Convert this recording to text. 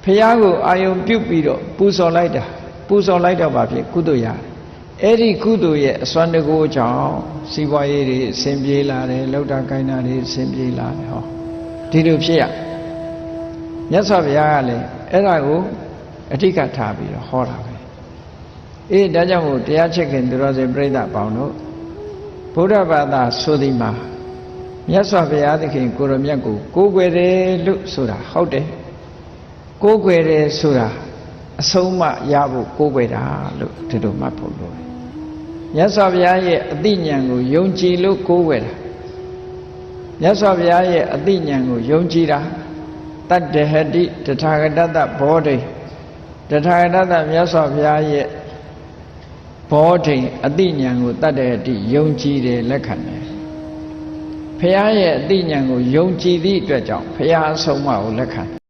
ဖះကိုအာယုံပြုတ်ပြီးတော့ပူဇော်လိုက်တော့ပါဖြစ်ကုသိုလ်ရအဲ့ဒီကုသိုလ်ရဲ့အစွမ်းတကူကြောင့်စီးပွားရေးတွေအဆင်ပြေလာတယ်လောက်တာကိုင်းတာတွေအဆင်ပြေလာတယ်ဟောဒီလိုဖြစ်ရမြတ်စွာဘုရားကလည်းအဲ့ဒါကိုအဓိကထားပြီးတော့ဟောတာပဲဒါကြောင့်မို့တရားချစ်ခင်သူတော်စင်ပြိဿပေါင်းတို့ဗုဒ္ဓဘာသာဆိုသည်မှာမြတ်စွာဘုရားသခင်ကိုရမြတ်ကိုကိုးကွယ်တယ်လို့ဆိုတာဟုတ်တယ်ကိုးကွယ်တယ်ဆိုတာအဆုံးမရဖို့ကိုးကွယ်တာလို့ဒီလိုမှတ်ဖို့လိုတယ်မြတ်စွာဘုရားရဲ့အသိဉာဏ်ကိုယုံကြည်လို့ကိုးကွယ်တာမြတ်စွာဘုရားရဲ့အသိဉာဏ်ကိုယုံကြည်တာတတ္တဟတိတထာဂတတဘောဓိတထာဂတတမြတ်စွာဘုရားရဲ့ဘောဓိအသိဉာဏ်ကိုတတ္တဟတိယုံကြည်တယ်လက်ခံတယ်ဘုရားရဲ့အသိဉာဏ်ကိုယုံကြည်သည့်အတွက်ကြောင့်ဘုရားအဆုံးအမကိုလက်ခံ